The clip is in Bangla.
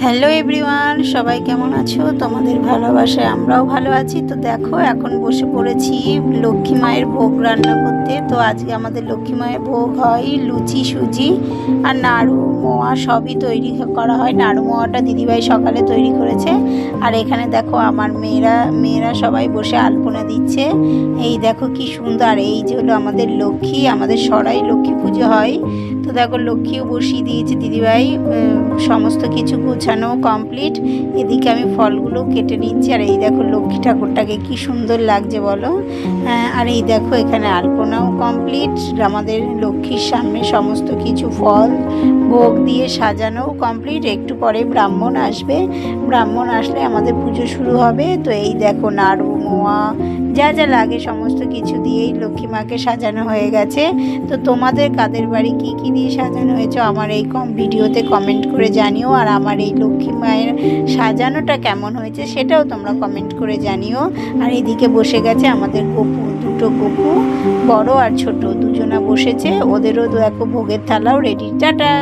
হ্যালো এভরিওয়ান, সবাই কেমন আছো? তোমাদের ভালোবাসায় আমরাও ভালো আছি। তো দেখো, এখন বসে পড়েছি লক্ষ্মী মায়ের ভোগ রান্না করতে। তো আজকে আমাদের লক্ষ্মী মায়ের ভোগ হয় লুচি, সুজি আর নাড়ু মোয়া, সবই তৈরি করা হয়। নাড়ু মোয়াটা দিদিভাই সকালে তৈরি করেছে। আর এখানে দেখো আমার মেয়েরা সবাই বসে আলপনা দিচ্ছে। এই দেখো কি সুন্দর, এই যে হলো আমাদের লক্ষ্মী, আমাদের সরাই লক্ষ্মী পুজো হয়। তো দেখো লক্ষ্মীও বসিয়ে দিয়েছে দিদিভাই, সমস্ত কিছু গোছানো কমপ্লিট। এদিকে আমি ফলগুলো কেটে নিচ্ছি। আর এই দেখো লক্ষ্মী ঠাকুরটাকে কি সুন্দর লাগছে বলো। আর এই দেখো এখানে আলপনাও কমপ্লিট। আমাদের লক্ষ্মীর সামনে সমস্ত কিছু ফল ভোগ দিয়ে সাজানোও কমপ্লিট। একটু পরে ব্রাহ্মণ আসবে, ব্রাহ্মণ আসলে আমাদের পুজো শুরু হবে। তো এই দেখো নাড়ু মোয়া যা যা লাগে সমস্ত কিছু দিয়েই লক্ষ্মী মাকে সাজানো হয়ে গেছে। তো তোমাদের কাদের বাড়ি কী কী দিয়ে সাজানো হয়েছে আমার এই ভিডিওতে কমেন্ট করে জানিও। আর আমার এই লক্ষ্মী মায়ের সাজানোটা কেমন হয়েছে সেটাও তোমরা কমেন্ট করে জানিও। আর এদিকে বসে গেছে আমাদের গপু, দুটো গপু, বড় আর ছোট দুজনা বসেছে। ওদেরও দেখো ভোগের থালাও রেডি। টাটা।